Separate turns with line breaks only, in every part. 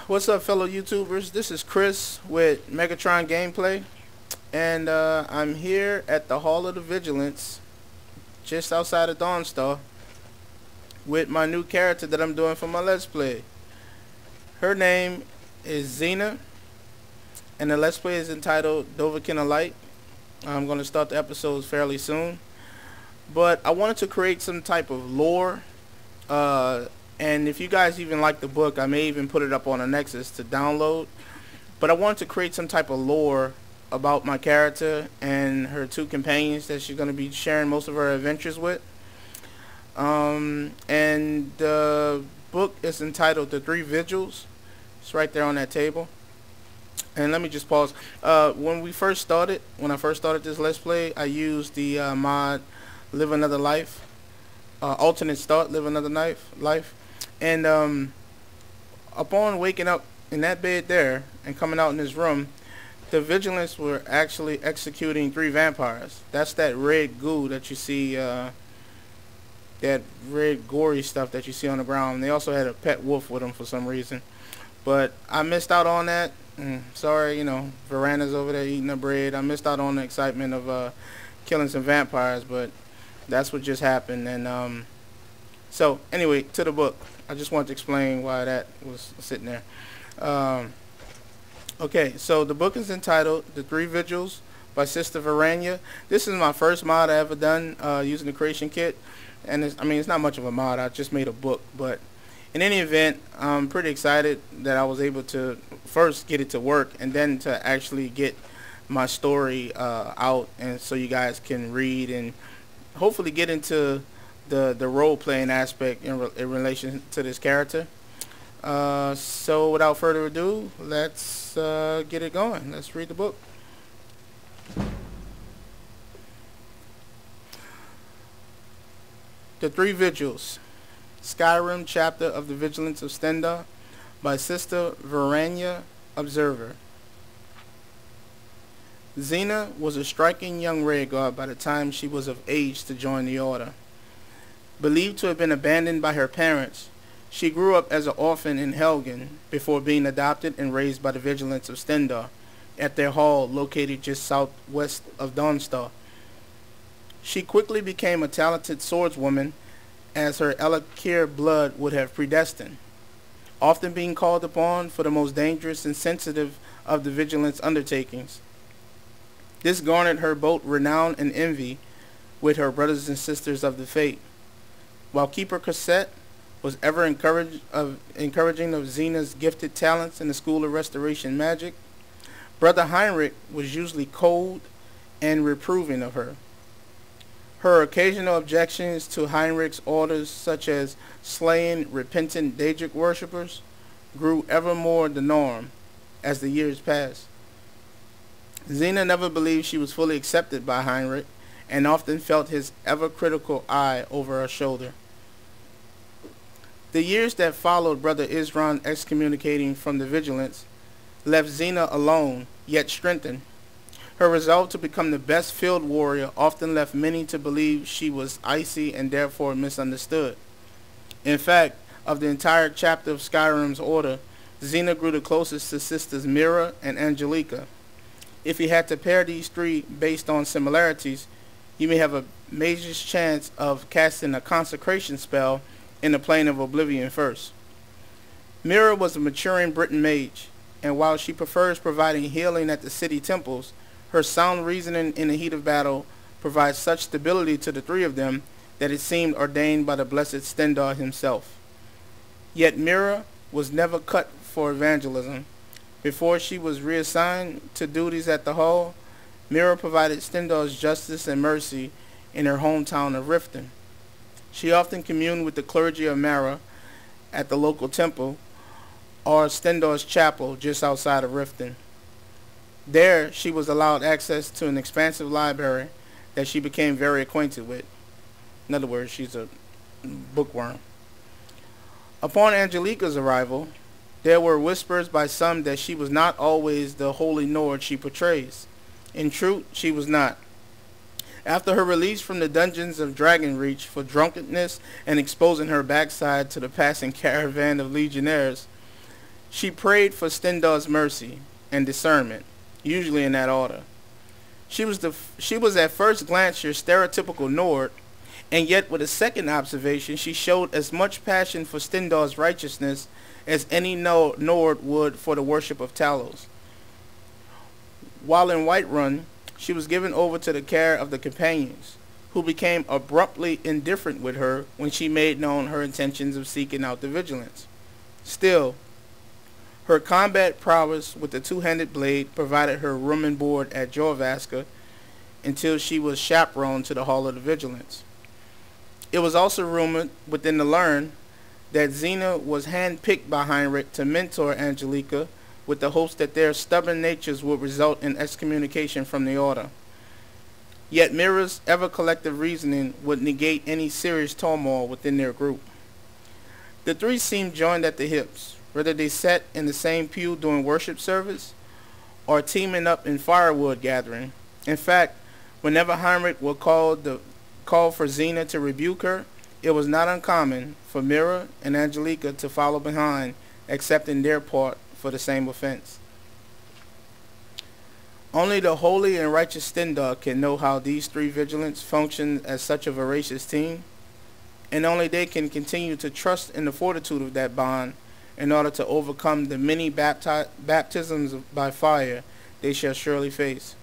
What's up, fellow YouTubers? This is Chris with Megatron Gameplay, and I'm here at the Hall of the Vigilance, just outside of Dawnstar, with my new character that I'm doing for my Let's Play. Her name is Xe'na, and the Let's Play is entitled Dovahkiin Let. I'm going to start the episodes fairly soon, but I wanted to create some type of lore. And if you guys even like the book, I may even put it up on a Nexus to download. But I wanted to create some type of lore about my character and her two companions that she's going to be sharing most of her adventures with. And the book is entitled The Three Vigils. It's right there on that table. And let me just pause. When I first started this Let's Play, I used the mod Live Another Life. Alternate start, Live Another Life. And upon waking up in that bed there and coming out in this room, the Vigilants were actually executing 3 vampires. That's that red goo that you see, that red gory stuff that you see on the ground. They also had a pet wolf with them for some reason. But I missed out on that. Sorry, you know, Veranda's over there eating the bread. I missed out on the excitement of killing some vampires, but that's what just happened. And so anyway, to the book. I just wanted to explain why that was sitting there. Okay, so the book is entitled The Three Vigils by Sister Verania. This is my first mod I ever done using the creation kit. And it's not much of a mod. I just made a book. But in any event, I'm pretty excited that I was able to first get it to work and then to actually get my story out, and so you guys can read and hopefully get into the role-playing aspect in relation to this character. So without further ado, let's get it going. Let's read the book. The Three Vigils, Skyrim Chapter of the Vigilance of Stendar by Sister Verania, Observer. Xe'na was a striking young rearguard by the time she was of age to join the Order. Believed to have been abandoned by her parents, she grew up as an orphan in Helgen before being adopted and raised by the Vigilance of Stendar at their hall located just southwest of Dawnstar. She quickly became a talented swordswoman, as her Elakir blood would have predestined, often being called upon for the most dangerous and sensitive of the Vigilance undertakings. This garnered her both renown and envy with her brothers and sisters of the faith. While Keeper Cassette was ever encouraging of Xe'na's gifted talents in the School of Restoration Magic, Brother Heinrich was usually cold and reproving of her. Her occasional objections to Heinrich's orders, such as slaying repentant Daedric worshippers, grew ever more the norm as the years passed. Xe'na never believed she was fully accepted by Heinrich, and often felt his ever-critical eye over her shoulder. The years that followed Brother Isran excommunicating from the Vigilance left Xe'na alone, yet strengthened. Her resolve to become the best field warrior often left many to believe she was icy and therefore misunderstood. In fact, of the entire chapter of Skyrim's Order, Xe'na grew the closest to Sisters Mira and Angelica. If you had to pair these three based on similarities, you may have a major chance of casting a consecration spell in the plane of oblivion first. Mira was a maturing Briton mage, and while she prefers providing healing at the city temples, her sound reasoning in the heat of battle provides such stability to the three of them that it seemed ordained by the blessed Stendar himself. Yet Mira was never cut for evangelism. Before she was reassigned to duties at the hall, Mira provided Stendar's justice and mercy in her hometown of Riften. She often communed with the clergy of Mara at the local temple or Stendar's chapel just outside of Riften. There, she was allowed access to an expansive library that she became very acquainted with. In other words, she's a bookworm. Upon Angelica's arrival, there were whispers by some that she was not always the holy Nord she portrays. In truth, she was not. After her release from the dungeons of Dragonreach for drunkenness and exposing her backside to the passing caravan of legionnaires, She prayed for Stendar's mercy and discernment, usually in that order. She was at first glance your stereotypical Nord, and yet with a second observation she showed as much passion for Stendar's righteousness as any Nord would for the worship of Talos. While in Whiterun, she was given over to the care of the companions, who became abruptly indifferent with her when she made known her intentions of seeking out the Vigilance. Still, her combat prowess with the two-handed blade provided her room and board at Jorvaska until she was chaperoned to the Hall of the Vigilance. It was also rumored within the Learn that Xe'na was hand-picked by Heinrich to mentor Angelica with the hopes that their stubborn natures would result in excommunication from the Order. Yet Mira's ever-collective reasoning would negate any serious turmoil within their group. The three seemed joined at the hips, whether they sat in the same pew doing worship service or teaming up in firewood gathering. In fact, whenever Heinrich would call for Xe'na to rebuke her, it was not uncommon for Mira and Angelica to follow behind, accepting their part for the same offense. Only the holy and righteous Stendar can know how these three vigilants function as such a voracious team, and only they can continue to trust in the fortitude of that bond in order to overcome the many baptisms by fire they shall surely face.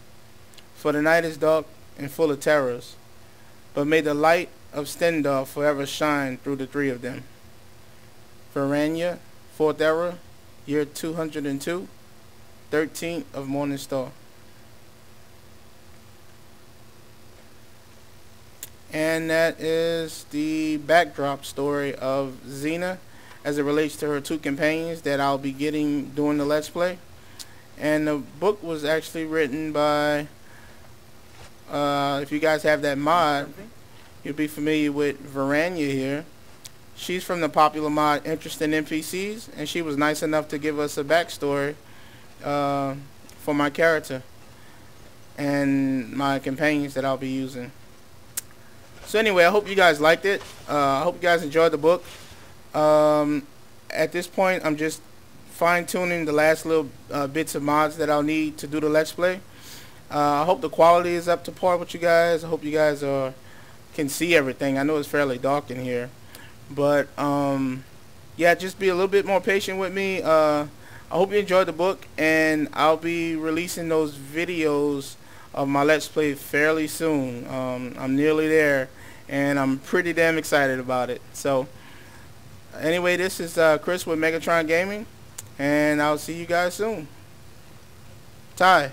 For the night is dark and full of terrors, but may the light of Stendar forever shine through the three of them. Verania, 4th Era, year 202, 13th of Morning Star. And that is the backdrop story of Xe'na as it relates to her two companions that I'll be getting during the Let's Play. And the book was actually written by, if you guys have that mod, you'll be familiar with Verania here. She's from the popular mod Interesting NPCs, and she was nice enough to give us a backstory for my character and my companions that I'll be using. So anyway, I hope you guys liked it. I hope you guys enjoyed the book. At this point, I'm just fine-tuning the last little bits of mods that I'll need to do the Let's Play. I hope the quality is up to par with you guys. I hope you guys can see everything. I know it's fairly dark in here, but yeah, just be a little bit more patient with me. I hope you enjoyed the book, and I'll be releasing those videos of my Let's Play fairly soon. I'm nearly there, and I'm pretty damn excited about it. So anyway, this is Chris with Megatron Gaming, and I'll see you guys soon. Ty.